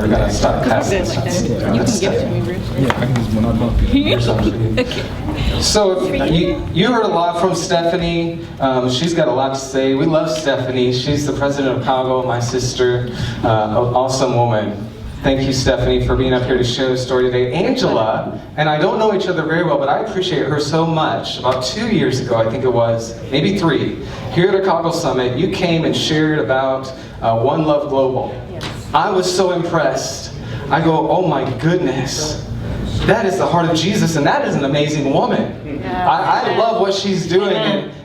I gotta stop passing. You can give it to me, Bruce. Yeah, I can just when I'm up here. So you heard a lot from Stephanie. She's got a lot to say. We love Stephanie. She's the president of COGL, my sister. An awesome woman. Thank you, Stephanie, for being up here to share the story today. Angela and I don't know each other very well, but I appreciate her so much. About 2 years ago, I think it was, maybe 3, here at a COGL Summit, you came and shared about One Love Global. Yes. I was so impressed. I go, oh my goodness. That is the heart of Jesus, and that is an amazing woman. Yeah. I love what she's doing,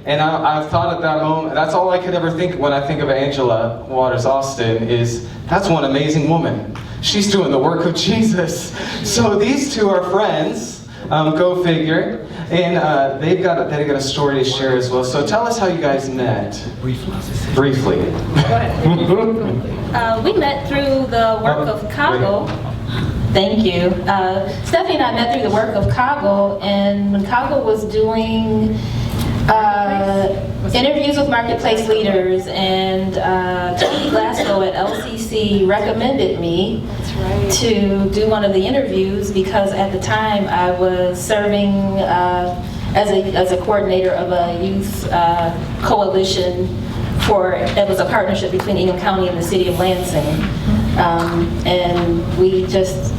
and I've thought at that moment, that's all I could ever think when I think of Angela Waters Austin is, that's one amazing woman. She's doing the work of Jesus. So these two are friends, go figure, and they've got a story to share as well. So tell us how you guys met. Briefly. Go ahead. We met through the work of COGL. Thank you. Stephanie and I met through the work of COGL, and when COGL was doing interviews with marketplace leaders, and Tony Glasgow at LCC recommended me to do one of the interviews because at the time I was serving as a coordinator of a youth coalition it was a partnership between Ingham County and the city of Lansing. And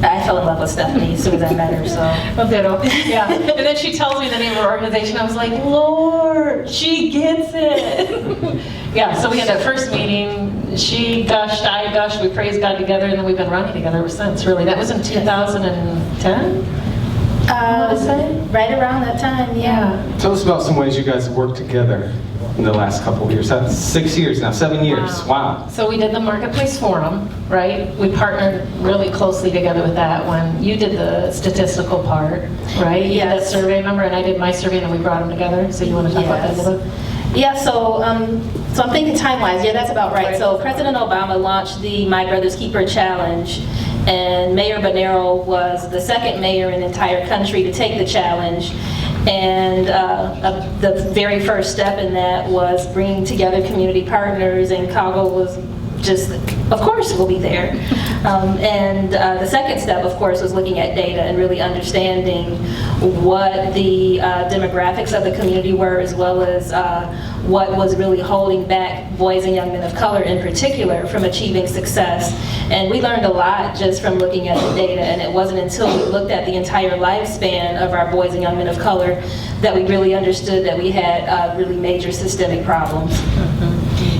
I fell in love with Stephanie as soon as I met her, so. Well, ditto. Yeah. And then she tells me the name of her organization. I was like, Lord, she gets it. Yeah, so we had that first meeting. She gushed, I gushed, we praised God together, and then we've been running together ever since, really. That was in 2010? Right around that time, yeah. Tell us about some ways you guys have worked together in the last couple of years. That's 6 years now, 7 years. Wow. So we did the Marketplace Forum, right? We partnered really closely together with that when you did the statistical part, right? You did that survey, remember? And I did my survey, and then we brought them together. So you want to talk about that a little bit? Yeah, so I'm thinking time-wise. Yeah, that's about right. So President Obama launched the My Brother's Keeper Challenge, and Mayor Bonero was the second mayor in the entire country to take the challenge. And the very first step in that was bringing together community partners, and COGL was just, of course, we'll be there. And the second step, of course, was looking at data and really understanding what the demographics of the community were, as well as what was really holding back boys and young men of color in particular from achieving success. And we learned a lot just from looking at the data, and it wasn't until we looked at the entire lifespan of our boys and young men of color that we really understood that we had really major systemic problems.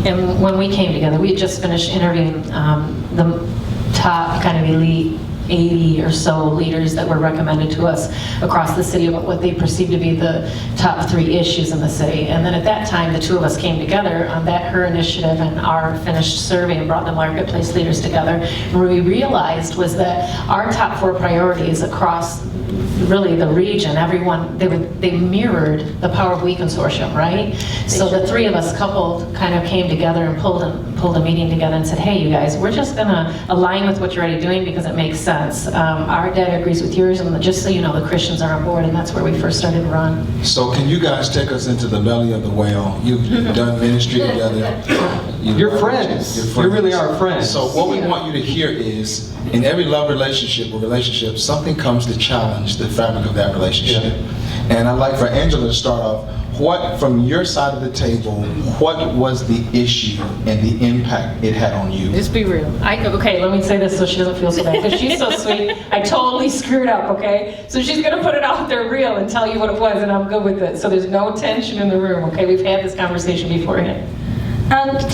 And when we came together, we had just finished interviewing the top kind of elite 80 or so leaders that were recommended to us across the city about what they perceived to be the top 3 issues in the city. And then at that time, the two of us came together on her initiative and our finished survey and brought the marketplace leaders together. And what we realized was that our top 4 priorities across really the region, everyone, they mirrored the Power of We Consortium, right? So the 3 of us coupled kind of came together and pulled a meeting together and said, hey, you guys, we're just gonna align with what you're already doing because it makes sense. Our data agrees with yours, and just so you know, the Christians are on board, and that's where we first started to run. So can you guys take us into the belly of the whale? You've done ministry together. You're friends. You really are friends. So what we want you to hear is, in every love relationship or relationship, something comes to challenge the fabric of that relationship. Yeah. And I'd like for Angela to start off. What, from your side of the table, what was the issue and the impact it had on you? Just be real. Okay, let me say this so she doesn't feel so bad, because she's so sweet. I totally screwed up, okay? So she's gonna put it out there real and tell you what it was, and I'm good with it. So there's no tension in the room, okay? We've had this conversation beforehand.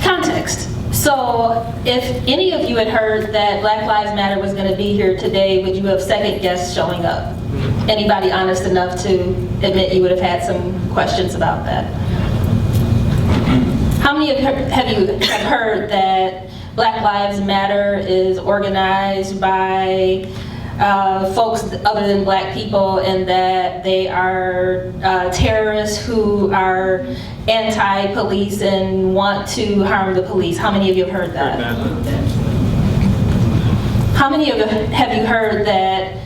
Context. So if any of you had heard that Black Lives Matter was going to be here today, would you have second guessed showing up? Anybody honest enough to admit you would have had some questions about that? How many have you heard that Black Lives Matter is organized by folks other than black people, and that they are terrorists who are anti-police and want to harm the police? How many of you have heard that? How many of you have you heard that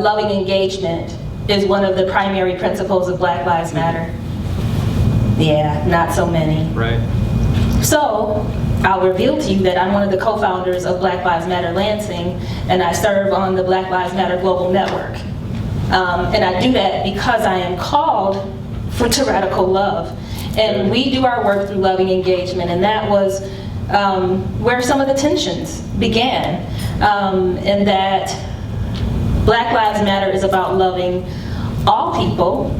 loving engagement is one of the primary principles of Black Lives Matter? Yeah, not so many. Right. So I'll reveal to you that I'm one of the co-founders of Black Lives Matter Lansing, and I serve on the Black Lives Matter Global Network. And I do that because I am called to radical love. And we do our work through loving engagement, and that was where some of the tensions began. And that Black Lives Matter is about loving all people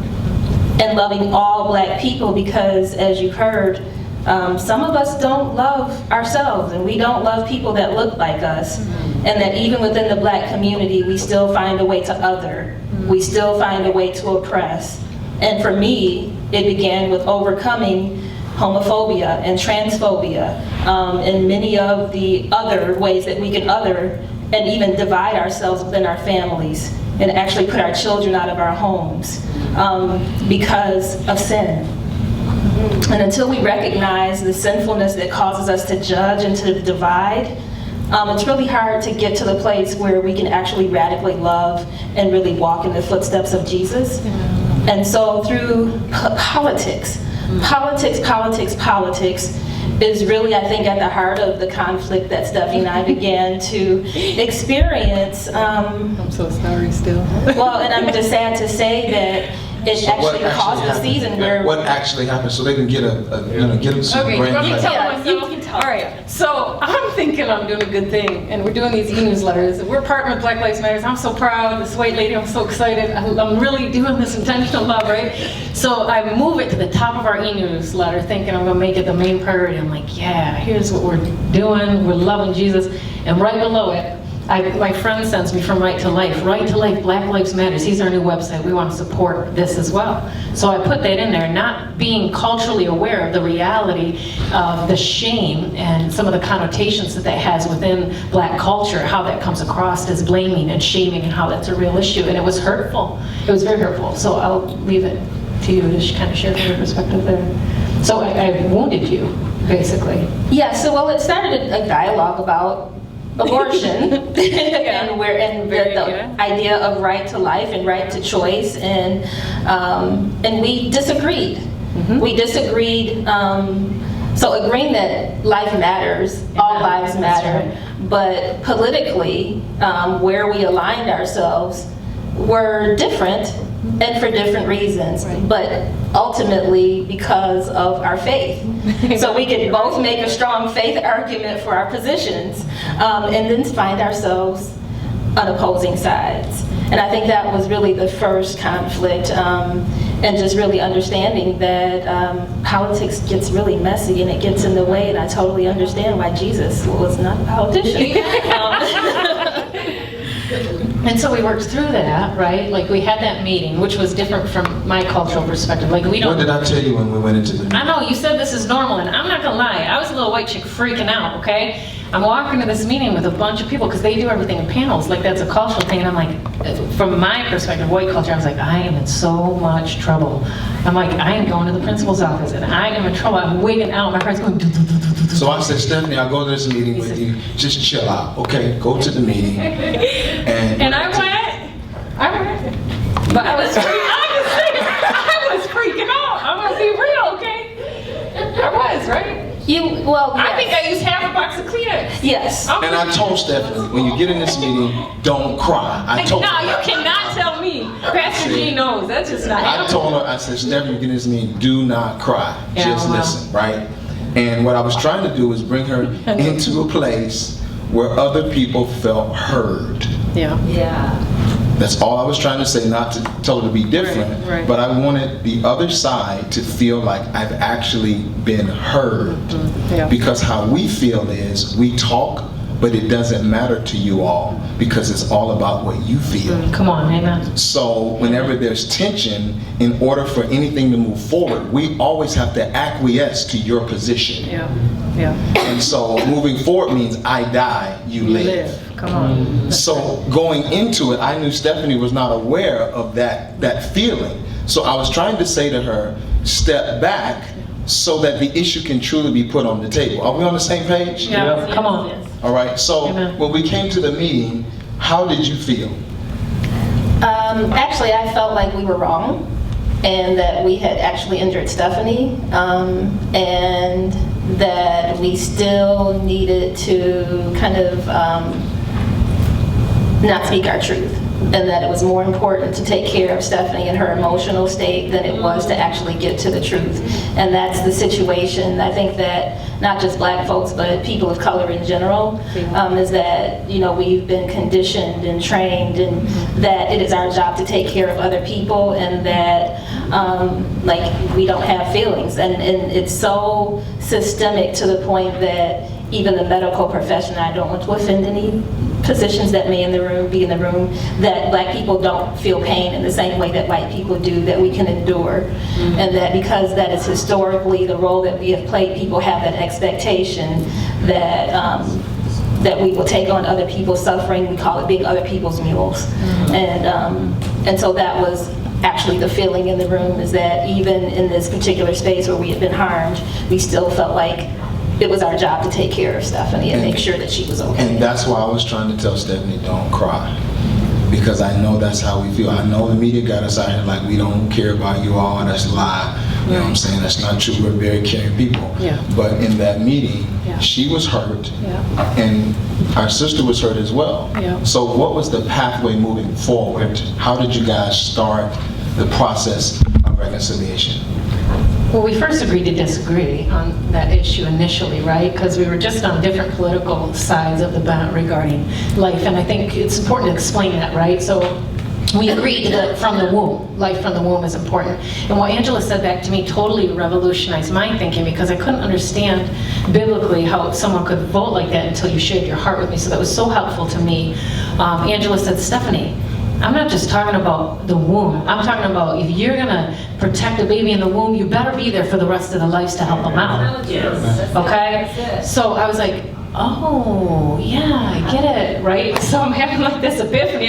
and loving all Black people, because as you heard, some of us don't love ourselves, and we don't love people that look like us. And that even within the Black community, we still find a way to other. We still find a way to oppress. And for me, it began with overcoming homophobia and transphobia, and many of the other ways that we can other and even divide ourselves within our families and actually put our children out of our homes because of sin. And until we recognize the sinfulness that causes us to judge and to divide, it's really hard to get to the place where we can actually radically love and really walk in the footsteps of Jesus. And so through politics is really, I think, at the heart of the conflict that Stephanie and I began to experience. I'm so sorry still. Well, and I'm just sad to say that it So what actually caused a happened? season where... What actually happened, so they can get get some Okay, brand let me new- tell Yeah, myself. you can tell. All right, so I'm thinking I'm doing a good thing, and we're doing these e-newsletters. We're partnering with Black Lives Matter. I'm so proud. This white lady, I'm so excited. I'm really doing this intentional love, right? So I move it to the top of our e-newsletter, thinking I'm gonna make it the main priority. I'm like, yeah, here's what we're doing. We're loving Jesus, and right below it, my friend sends me from Right to Life. Right to Life, Black Lives Matters. He's our new website. We want to support this as well. So I put that in there, not being culturally aware of the reality of the shame and some of the connotations that has within Black culture, how that comes across as blaming and shaming, and how that's a real issue. And it was hurtful. It was very hurtful. So I'll leave it to you to kind of share your perspective there. So I wounded you, basically. Yeah, so well, it started a dialogue about abortion and the idea of right to life and right to choice, and we disagreed. We disagreed. So agreeing that life matters, all lives matter, but politically, where we aligned ourselves were different, and for different reasons, but ultimately because of our faith. So we could both make a strong faith argument for our positions, and then find ourselves on opposing sides. And I think that was really the first conflict, and just really understanding that politics gets really messy and it gets in the way, and I totally understand why Jesus was not a politician. And so we worked through that, right? Like we had that meeting, which was different from my cultural perspective. Like we don't. What did I tell you when we went into the meeting? I know, you said this is normal, and I'm not gonna lie, I was a little white chick freaking out, okay? I'm walking to this meeting with a bunch of people, because they do everything in panels, like that's a cultural thing, and I'm like, from my perspective, white culture, I was like, I am in so much trouble. I'm like, I am going to the principal's office, and I am in trouble. I'm wigging out, my heart's going, So I said, Stephanie, I'll go to this meeting with you. Just chill out, okay? Go to the meeting. And I went. But I was freaking out. I'm gonna be real, okay? I was, right? I think I used half a box of Kleenex. Yes. And I told Stephanie, when you get in this meeting, don't cry. I told No, her. you cannot tell me. Pastor G knows. That's just not I happening. told her, I said, Stephanie, you get in this meeting, do not cry. Yeah, Just wow. listen, right? And what I was trying to do was bring her into a place where other people felt heard. Yeah. That's all I was trying to say, not to tell her to be different, Right. but I wanted the other side to feel like I've actually been heard. Yeah. Because how we feel is, we talk, but it doesn't matter to you all, because it's all about what you feel. come on, amen. So whenever there's tension, in order for anything to move forward, we always have to acquiesce to your position. Yeah. And so moving forward means I die, you live. Come on. So going into it, I knew Stephanie was not aware of that feeling. So I was trying to say to her, step back so that the issue can truly be put on the table. Are we on the same page? Yeah, come on. All right, so Amen. when we came to the meeting, how did you feel? Actually, I felt like we were wrong, and that we had actually injured Stephanie, and that we still needed to kind of not speak our truth, and that it was more important to take care of Stephanie and her emotional state than it was to actually get to the truth. And that's the situation, I think, that not just black folks, but people of color in general, is that, you know, we've been conditioned and trained, and that it is our job to take care of other people, and that like, we don't have feelings. And it's so systemic to the point that even the medical profession, I don't want to offend any physicians that may be in the room, that black people don't feel pain in the same way that white people do, that we can endure. And that because that is historically the role that we have played, people have that expectation that that we will take on other people's suffering. We call it being other people's mules. And so that was actually the feeling in the room, is that even in this particular space where we had been harmed, we still felt like it was our job to take care of Stephanie and make sure that she was okay. And that's why I was trying to tell Stephanie, don't cry. Because I know that's how we feel. I know the media got us out here like we don't care about you all, that's a lie. You know what I'm saying? That's not true. We're very caring people. Yeah. But in that meeting, Yeah. she was hurt, Yeah. and our sister was hurt as well. Yeah. So what was the pathway moving forward? How did you guys start the process of reconciliation? Well, we first agreed to disagree on that issue initially, right? Because we were just on different political sides of the bent regarding life, and I think it's important to explain that, right? So we agreed that from the womb, life from the womb is important. And what Angela said back to me totally revolutionized my thinking, because I couldn't understand biblically how someone could vote like that until you shared your heart with me. So that was so helpful to me. Angela said, Stephanie, I'm not just talking about the womb. I'm talking about if you're gonna protect a baby in the womb, you better be there for the rest of the lives to help them out. Okay? So I was like, oh, yeah, I get it, right? So I'm having like this epiphany.